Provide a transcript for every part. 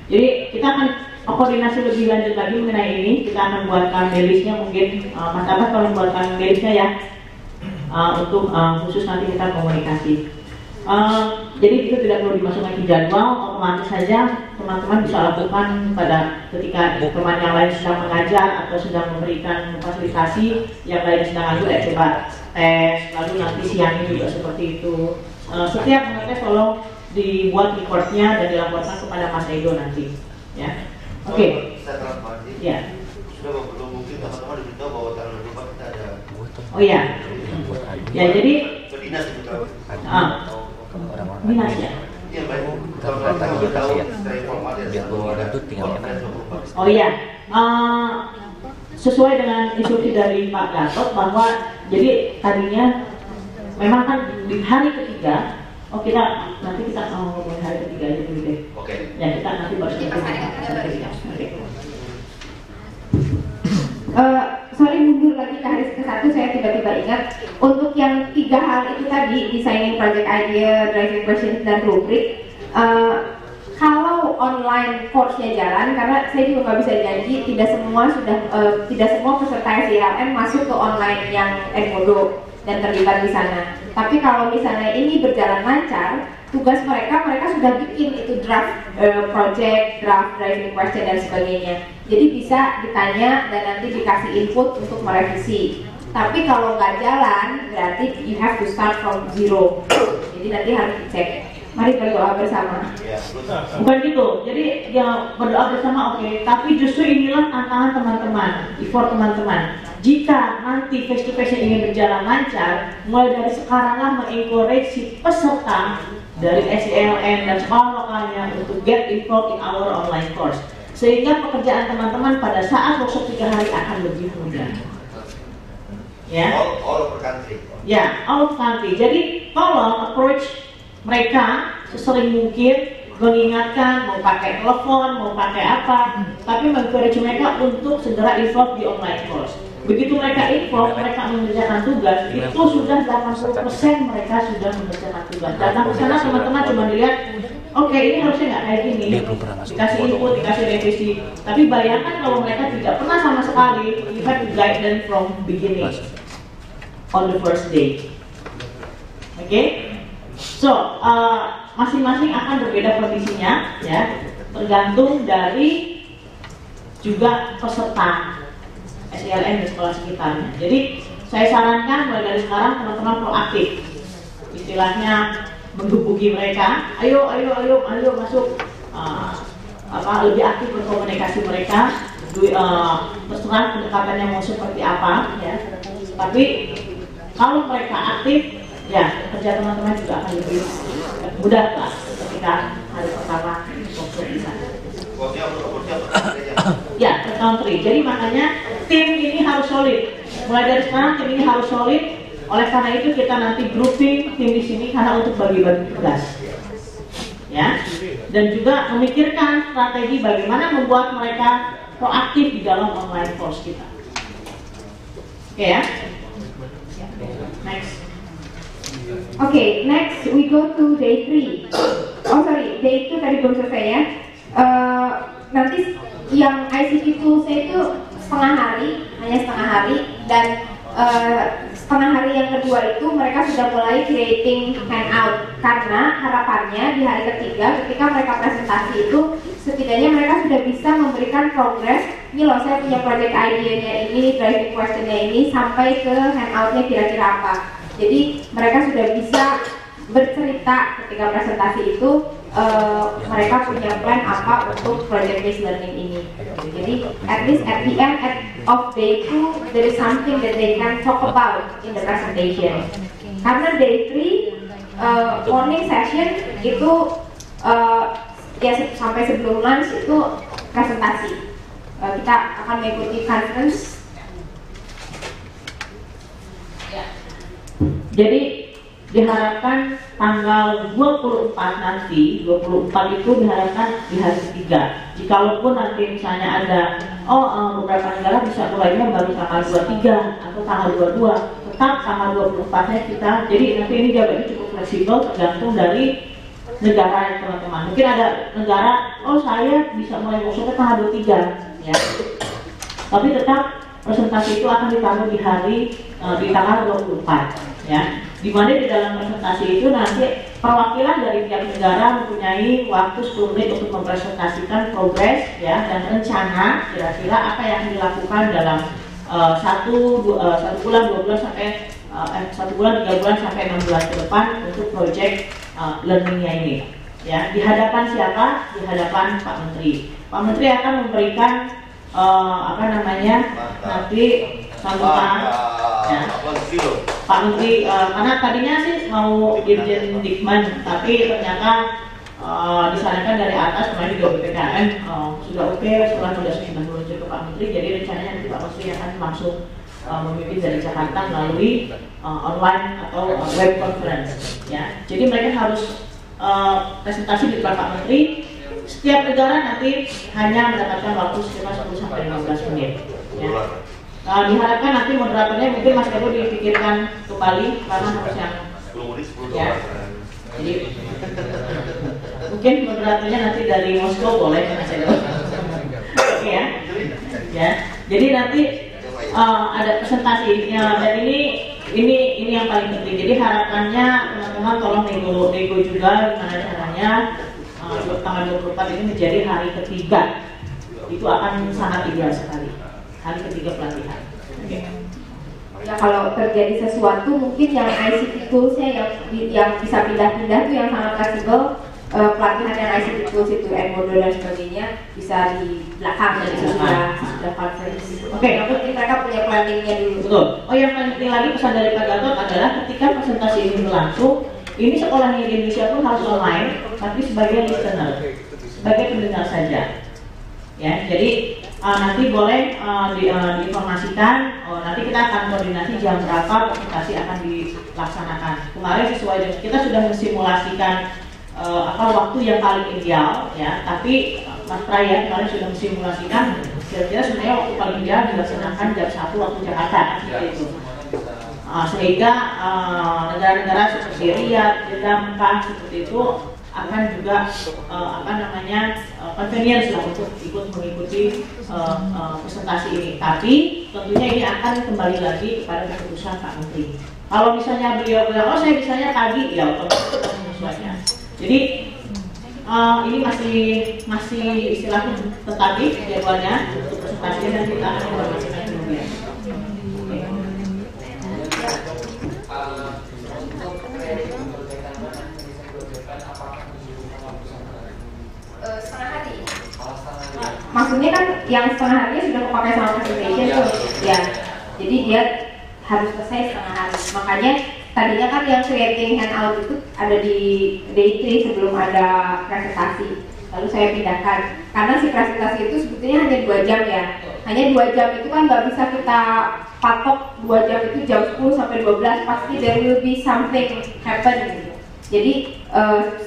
Jadi kita akan koordinasi lebih lanjut lagi mengenai ini. Kita akan buatkan listnya mungkin Mas Abbas kalau buatkan listnya ya untuk khusus nanti kita komunikasi. Jadi itu tidak perlu dimasukkan ke jadwal, otomatis saja teman-teman bisa lakukan pada ketika teman yang lain sedang mengajar atau sedang memberikan fasilitasi, yang lain sedang adu coba tes, lalu nanti siangnya juga seperti itu. Setiap mengetes tolong dibuat reportnya dan dilaporkan kepada Mas Edo nanti, ya. Oke. Ya. Sudah belum mungkin teman-teman diberitahu bahwa tanggal 24 kita ada. Oh iya. Ya jadi. Berdinas juga. Dinas ya. Iya baik. Kalau kita tahu secara informal Oh iya. Sesuai dengan instruksi dari Pak Gatot bahwa jadi tadinya memang kan di hari ketiga. Oh nanti kita ngomongin hari ketiga aja dulu deh. Oke. Ya kita nanti baru hari ketiga. Sorry mundur lagi ke hari ke-1, saya tiba-tiba ingat untuk yang 3 hal itu tadi, designing project idea, driving questions dan rubrik. Kalau online course-nya jalan, karena saya juga nggak bisa janji tidak semua peserta SILM masuk ke online yang Edmodo dan terlibat di sana. Tapi kalau misalnya ini berjalan lancar, tugas mereka sudah bikin itu draft project, draft driving question dan sebagainya. Jadi bisa ditanya dan nanti dikasih input untuk merevisi. Tapi kalau nggak jalan, berarti you have to start from zero. Jadi nanti harus dicek. Mari berdoa bersama. Bukan gitu. Jadi ya berdoa bersama oke. Tapi justru inilah tantangan teman-teman, effort teman-teman. Jika nanti face to face ini berjalan lancar, mulai dari sekaranglah mengencourage si peserta dari SILN dan sekolah lokalnya untuk get involved in our online course, sehingga pekerjaan teman-teman pada saat workshop 3 hari akan lebih mudah. Ya. All over country. Ya, all over country. Jadi tolong approach mereka sesering mungkin, mengingatkan mau pakai telepon, mau pakai apa, tapi mengencourage mereka untuk segera involved di online course. Begitu mereka involved, mereka mengerjakan tugas, itu sudah 80% mereka sudah mengerjakan tugas. Datang ke sana teman-teman cuma dilihat, oke ini harusnya nggak kayak gini, dikasih input, dikasih revisi. Tapi bayangkan kalau mereka tidak pernah sama sekali, you have to guide them from beginning on the first day. Oke? So, masing-masing akan berbeda kondisinya, ya, tergantung dari juga peserta SILN di sekolah sekitarnya. Jadi saya sarankan mulai dari sekarang teman-teman proaktif, istilahnya menggebuki mereka, ayo masuk, lebih aktif berkomunikasi mereka, terserah pendekatannya mau seperti apa, ya. Tapi kalau mereka aktif, ya kerja teman-teman juga akan lebih mudah lah ketika hari pertama workshop di sana. Ya, per country. Jadi makanya tim ini harus solid. Mulai dari sekarang tim ini harus solid. Oleh karena itu kita nanti grouping tim di sini karena untuk bagi-bagi tugas. Ya. Dan juga memikirkan strategi bagaimana membuat mereka proaktif di dalam online course kita. Oke ya. Next. Okay, next we go to day 3. Oh sorry, day 2 tadi belum selesai ya. Nanti yang ICT toolsnya itu hanya setengah hari, dan setengah hari yang kedua itu mereka sudah mulai creating handout, karena harapannya di hari ketiga ketika mereka presentasi itu setidaknya mereka sudah bisa memberikan progress. Ini loh saya punya project idea-nya ini, driving question-nya ini, sampai ke handout-nya kira-kira apa. Jadi mereka sudah bisa bercerita ketika presentasi itu mereka punya plan apa untuk project based learning ini. Jadi at least at the end of day 2 there is something that they can talk about in the presentation. Karena day 3 morning session itu ya sampai sebelum lunch itu presentasi. Kita akan mengikuti conference. Jadi diharapkan tanggal 24 nanti, 24 itu diharapkan di hari ketiga. Jikalaupun nanti misalnya ada, beberapa negara bisa mulainya baru tanggal 23 atau tanggal 22, tetap tanggal 24-nya kita, jadi nanti ini jawabannya cukup fleksibel tergantung dari negara teman-teman. Mungkin ada negara, oh saya bisa mulai workshopnya tanggal 23 ya. Tapi tetap presentasi itu akan ditaruh di hari di tanggal 24 ya. Di mana di dalam presentasi itu nanti perwakilan dari tiap negara mempunyai waktu 10 menit untuk mempresentasikan progres ya dan rencana kira-kira apa yang dilakukan dalam satu bulan, 2 bulan sampai 1 bulan, 3 bulan sampai 6 bulan ke depan untuk project learningnya ini. Ya, di hadapan siapa? Di hadapan Pak Menteri. Pak Menteri akan memberikan nanti sambutan. Ya. Pak Menteri, karena tadinya sih mau Dirjen Dikman, tapi ternyata disarankan dari atas kemarin juga BPKN sudah oke, setelah sudah meluncur ke Pak Menteri, jadi rencananya nanti Pak Menteri akan langsung memimpin dari Jakarta melalui online atau web conference. Ya, jadi mereka harus presentasi di depan Pak Menteri. Setiap negara nanti hanya mendapatkan waktu sekitar 10 sampai 15 menit. Ya. Diharapkan nanti moderatornya mungkin Mas Teguh dipikirkan kembali karena harus yang ya. Jadi mungkin moderatornya nanti dari Moskow boleh Mas Teguh. Oke ya. Ya. Jadi nanti ada presentasi ya, dan ini yang paling penting. Jadi harapannya teman-teman tolong nego juga gimana caranya tanggal 24 ini menjadi hari ketiga. Itu akan sangat ideal sekali. Hari ketiga pelatihan. Okay. Ya, kalau terjadi sesuatu mungkin yang ICT toolsnya yang bisa pindah-pindah itu yang sangat fleksibel. Pelatihan yang ICT tools itu Edmodo dan sebagainya bisa di belakang dan sudah conference. Oke, yang penting mereka punya planningnya dulu. Betul. Oh, yang paling penting lagi pesan dari Pak Gatot adalah ketika presentasi ini berlangsung, ini sekolahnya di Indonesia pun harus online, tapi sebagai listener, sebagai pendengar saja. Ya, jadi nanti boleh diinformasikan. Nanti kita akan koordinasi jam berapa presentasi akan dilaksanakan. Kemarin sesuai dengan kita sudah mensimulasikan waktu yang paling ideal, ya. Tapi Mas Praya kemarin sudah mensimulasikan kira-kira sebenarnya waktu paling ideal dilaksanakan jam 1 waktu Jakarta, seperti itu. Sehingga negara-negara seperti Riyadh, Jeddah, Mekah seperti itu akan juga convenience lah untuk ikut mengikuti presentasi ini. Tapi tentunya ini akan kembali lagi kepada keputusan Pak Menteri. Kalau misalnya beliau bilang, oh saya misalnya pagi, ya otomatis sesuainya. Jadi ini masih istilahnya tentatif jadwalnya untuk presentasinya dan kita akan informasikan kemudian. Setengah hari. Maksudnya kan yang setengah hari sudah kepakai sama presentation tuh, ya. Jadi dia harus selesai setengah hari. Makanya tadinya kan yang creating handout itu ada di day 3 sebelum ada presentasi. Lalu saya pindahkan karena si presentasi itu sebetulnya hanya 2 jam ya. Hanya 2 jam itu kan nggak bisa kita patok 2 jam itu jam 10 sampai 12 pasti there will be something happen gitu. Jadi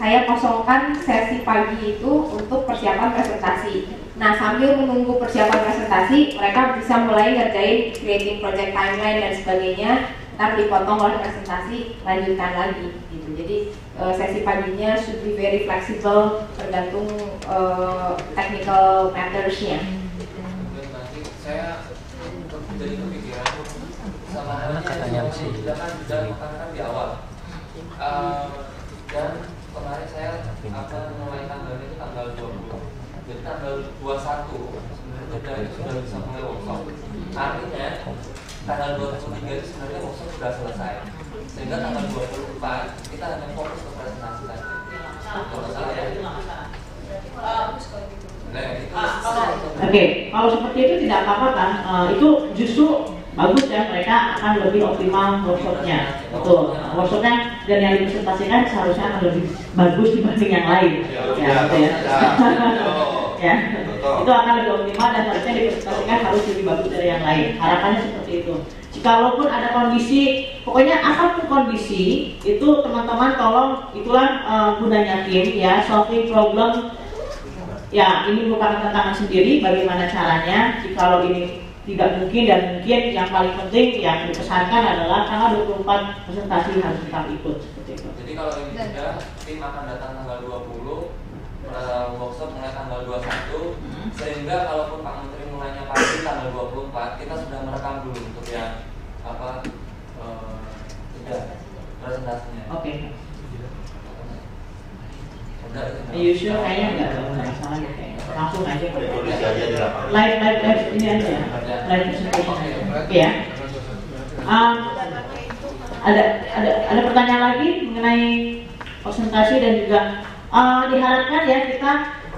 saya kosongkan sesi pagi itu untuk persiapan presentasi. Nah, sambil menunggu persiapan presentasi, mereka bisa mulai ngerjain creating project timeline dan sebagainya. Ntar dipotong oleh presentasi, lanjutkan lagi gitu. Jadi sesi paginya should be very flexible tergantung technical matters-nya. Saya jadi kepikiran sama halnya sudah kan di awal. Dan kemarin saya akan mulai tanggalnya itu tanggal 20. Jadi tanggal 21 sebenarnya sudah bisa mulai workshop. Artinya tanggal 23 itu sebenarnya workshop sudah selesai. Sehingga tanggal 24 kita hanya fokus ke presentasi saja. Kalau salah ya. Oke, kalau seperti itu tidak apa-apa kan? Itu justru bagus ya, mereka akan lebih optimal workshopnya. Betul, workshopnya dan yang dipresentasikan seharusnya akan lebih bagus dibanding yang lain. Ya, gitu ya. Ya, itu akan lebih optimal dan harusnya dipresentasikan harus lebih bagus dari yang lain. Harapannya seperti itu. Jikalau ada kondisi, pokoknya apapun kondisi itu teman-teman tolong, itulah gunanya tim ya, solving problem. Ya, ini merupakan tantangan sendiri bagaimana caranya. Jikalau ini tidak mungkin dan mungkin yang paling penting yang dipesankan adalah tanggal 24 presentasi harus tetap ikut seperti itu. Jadi kalau ini sudah tim akan datang tanggal workshop mulai tanggal 21, sehingga kalaupun Pak Menteri mulainya pagi tanggal 24, kita sudah merekam dulu untuk yang presentasinya. Oke. Usual Kayaknya nggak masalah ya, kayaknya langsung aja. Tulis aja di lapangan. Live ini aja, live presentation. Oke ya. Ada pertanyaan lagi mengenai presentasi dan juga diharapkan ya kita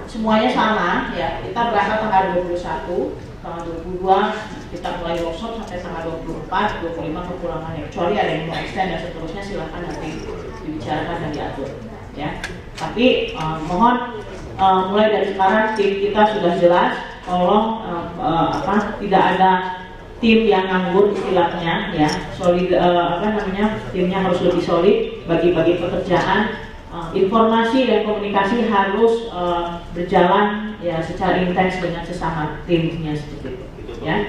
semuanya sama ya. Kita berangkat tanggal 21, tanggal 22 kita mulai workshop sampai tanggal 24, 25 kepulangan ya. Kecuali ada yang mau extend dan seterusnya silakan nanti dibicarakan dan diatur ya. Tapi mohon mulai dari sekarang tim kita sudah jelas. Tolong tidak ada tim yang nganggur istilahnya ya. Solid timnya harus lebih solid, bagi-bagi pekerjaan. Informasi dan komunikasi harus berjalan ya secara intens dengan sesama timnya seperti itu ya.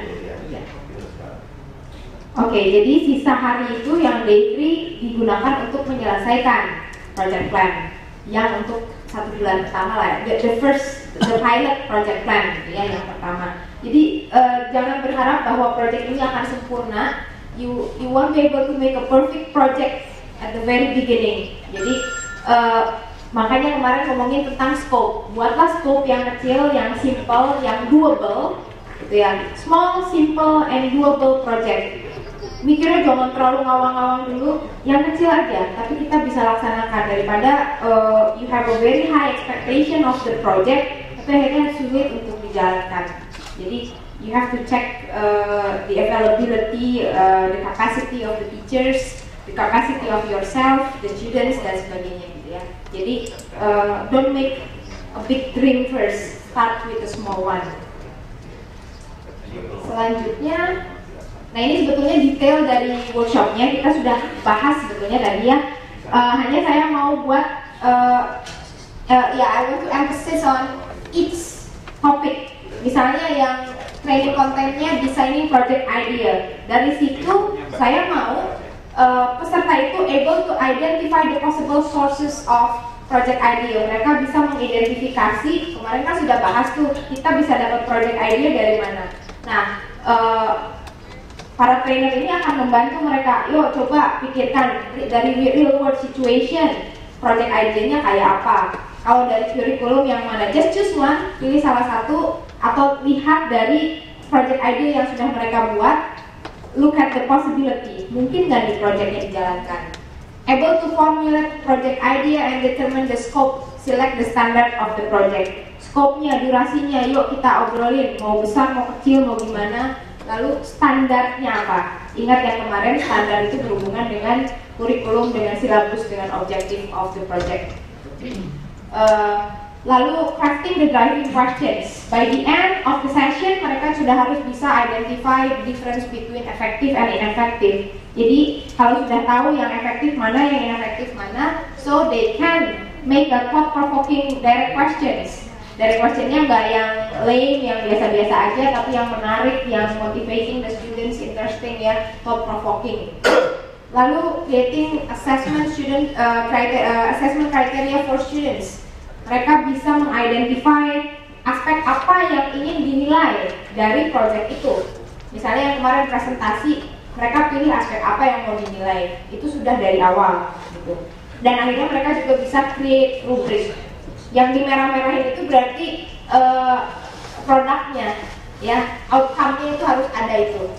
Oke, jadi sisa hari itu yang day 3 digunakan untuk menyelesaikan project plan yang untuk 1 bulan pertama lah, the pilot project plan gitu ya, yang pertama. Jadi jangan berharap bahwa project ini akan sempurna. You won't be able to make a perfect project at the very beginning. Jadi makanya kemarin ngomongin tentang scope. Buatlah scope yang kecil, yang simple, yang doable, gitu ya. Small, simple, and doable project. Mikirnya jangan terlalu ngawang-ngawang dulu, yang kecil aja, tapi kita bisa laksanakan daripada you have a very high expectation of the project, tapi akhirnya sulit untuk dijalankan. Jadi you have to check the availability, the capacity of the teachers, the capacity of yourself, the students dan sebagainya gitu ya. Jadi don't make a big dream first, start with a small one. Selanjutnya, nah ini sebetulnya detail dari workshopnya kita sudah bahas sebetulnya tadi ya. Hanya saya mau buat I want to emphasize on each topic. Misalnya yang training kontennya designing project idea. Dari situ saya mau peserta itu able to identify the possible sources of project idea. Mereka bisa mengidentifikasi, kemarin kan sudah bahas tuh, kita bisa dapat project idea dari mana. Nah, para trainer ini akan membantu mereka, yuk coba pikirkan dari real world situation, project idenya kayak apa. Kalau dari kurikulum yang mana, just choose one, pilih salah satu, atau lihat dari project idea yang sudah mereka buat, look at the possibility, mungkin nggak di projectnya dijalankan. Able to formulate project idea and determine the scope, select the standard of the project. Scope-nya, durasinya, yuk kita obrolin, mau besar, mau kecil, mau gimana. Lalu standarnya apa? Ingat yang kemarin standar itu berhubungan dengan kurikulum, dengan silabus, dengan objective of the project. Lalu crafting the driving questions. By the end of the session, mereka sudah harus bisa identify the difference between effective and ineffective. Jadi kalau sudah tahu yang efektif mana, yang ineffektif mana, so they can make a thought-provoking direct questions. Dari questionnya nggak yang lame, yang biasa-biasa aja, tapi yang menarik, yang motivating the students, interesting ya, thought-provoking. Lalu creating assessment criteria for students. Mereka bisa mengidentify aspek apa yang ingin dinilai dari project itu. Misalnya yang kemarin presentasi, mereka pilih aspek apa yang mau dinilai. Itu sudah dari awal gitu. Dan akhirnya mereka juga bisa create rubrik. Yang di merah-merahin itu berarti produknya, ya, outcome-nya itu harus ada itu.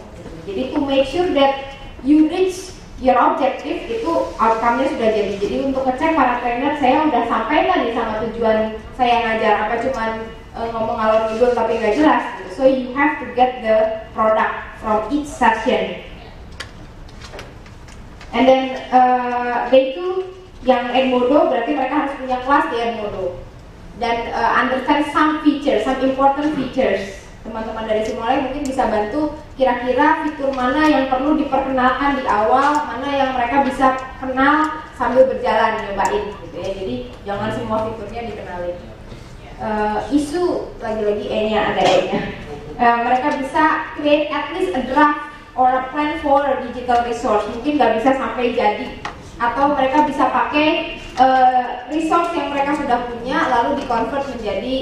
Jadi to make sure that you reach your objective itu outcome-nya sudah jadi. Jadi untuk ngecek para trainer, saya udah sampai nggak nih sama tujuan saya ngajar, apa cuman ngomong ngalor ngidul tapi nggak jelas. So you have to get the product from each session. And then day 2 yang Edmodo berarti mereka harus punya kelas di Edmodo dan understand some features, some important features. Teman-teman dari Simulai mungkin bisa bantu kira-kira fitur mana yang perlu diperkenalkan di awal, mana yang mereka bisa kenal sambil berjalan nyobain gitu ya. Jadi jangan semua fiturnya dikenalin. Isu lagi-lagi E-nya ada E-nya. Mereka bisa create at least a draft or a plan for a digital resource. Mungkin nggak bisa sampai jadi, atau mereka bisa pakai resource yang mereka sudah punya lalu di convert menjadi